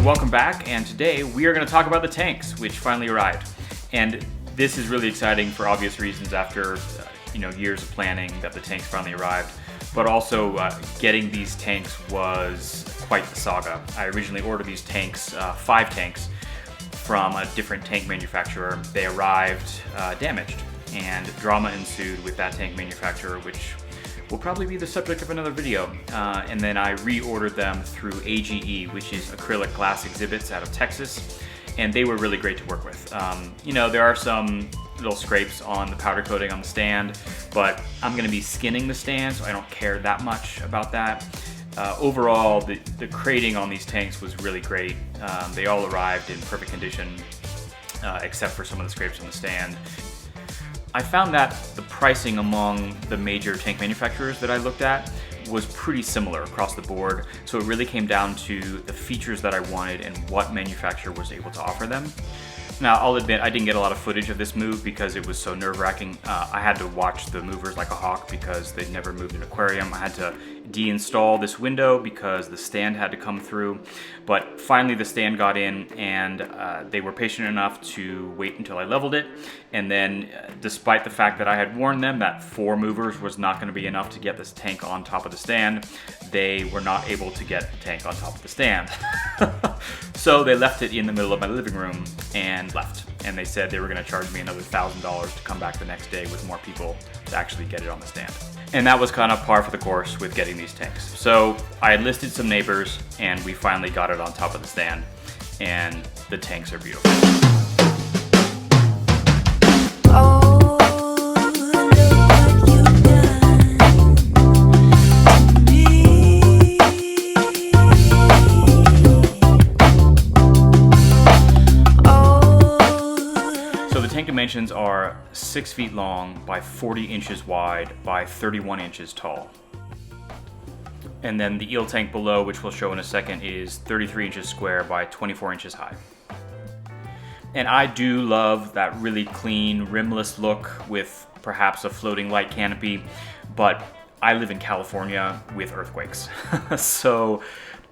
welcome back, and today we are going to talk about the tanks, which finally arrived. And this is really exciting for obvious reasons after years of planning that the tanks finally arrived. But also getting these tanks was quite the saga. I originally ordered these tanks, 5 tanks, from a different tank manufacturer. They arrived damaged, and drama ensued with that tank manufacturer, which will probably be the subject of another video. And then I reordered them through AGE, which is Acrylic Glass Exhibits out of Texas, and they were really great to work with. There are some little scrapes on the powder coating on the stand, but I'm going to be skinning the stand, so I don't care that much about that. Overall, the crating on these tanks was really great. They all arrived in perfect condition, except for some of the scrapes on the stand. I found that the pricing among the major tank manufacturers that I looked at was pretty similar across the board, so it really came down to the features that I wanted and what manufacturer was able to offer them. Now, I'll admit I didn't get a lot of footage of this move because it was so nerve-wracking. I had to watch the movers like a hawk because they'd never moved an aquarium. I had to deinstall this window because the stand had to come through. But finally the stand got in, and they were patient enough to wait until I leveled it. And then, despite the fact that I had warned them that 4 movers was not going to be enough to get this tank on top of the stand, they were not able to get the tank on top of the stand. So they left it in the middle of my living room and left. And they said they were going to charge me another $1,000 to come back the next day with more people to actually get it on the stand. And that was kind of par for the course with getting these tanks. So I enlisted some neighbors, and we finally got it on top of the stand. And the tanks are beautiful. Dimensions are 6 feet long by 40 inches wide by 31 inches tall. And then the eel tank below, which we'll show in a second, is 33 inches square by 24 inches high. And I do love that really clean, rimless look with perhaps a floating light canopy, but I live in California with earthquakes. So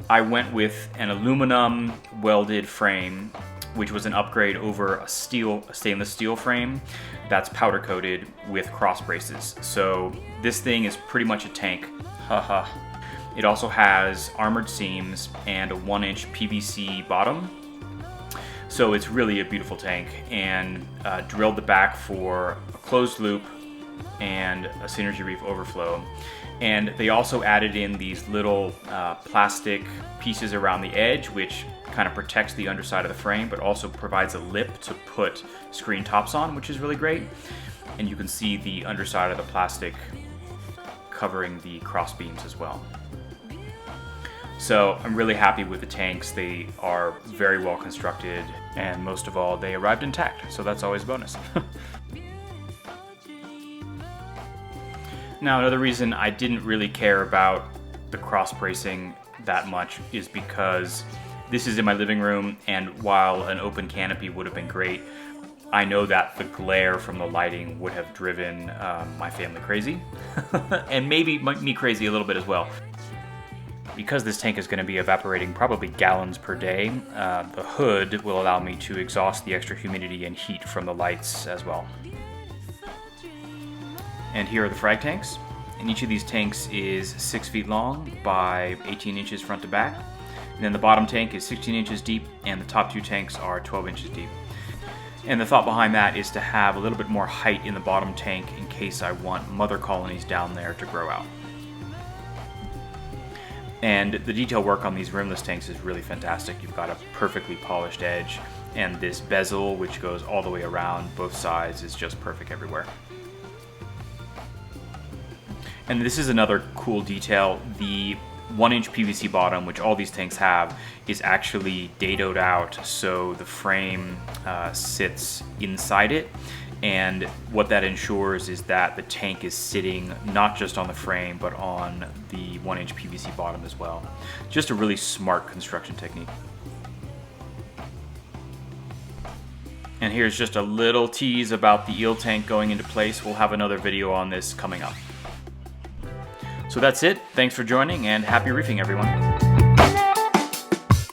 I went with an aluminum welded frame, which was an upgrade over a stainless steel frame that's powder coated with cross braces. So this thing is pretty much a tank. Haha. It also has armored seams and a 1-inch PVC bottom. So it's really a beautiful tank, and drilled the back for a closed loop and a Synergy Reef overflow. And they also added in these little plastic pieces around the edge, which kind of protects the underside of the frame, but also provides a lip to put screen tops on, which is really great. And you can see the underside of the plastic covering the cross beams as well. So I'm really happy with the tanks. They are very well constructed, and most of all, they arrived intact, so that's always a bonus. Now, another reason I didn't really care about the cross bracing that much is because this is in my living room, and while an open canopy would have been great, I know that the glare from the lighting would have driven my family crazy, and maybe me crazy a little bit as well. Because this tank is going to be evaporating probably gallons per day, the hood will allow me to exhaust the extra humidity and heat from the lights as well. And here are the Frag tanks. And each of these tanks is 6 feet long by 18 inches front to back. And then the bottom tank is 16 inches deep, and the top 2 tanks are 12 inches deep. And the thought behind that is to have a little bit more height in the bottom tank in case I want mother colonies down there to grow out. And the detail work on these rimless tanks is really fantastic. You've got a perfectly polished edge, and this bezel, which goes all the way around both sides, is just perfect everywhere. And this is another cool detail. The 1-inch PVC bottom, which all these tanks have, is actually dadoed out, so the frame sits inside it. And what that ensures is that the tank is sitting not just on the frame, but on the 1-inch PVC bottom as well. Just a really smart construction technique. And here's just a little tease about the eel tank going into place. We'll have another video on this coming up. So that's it. Thanks for joining, and happy reefing, everyone.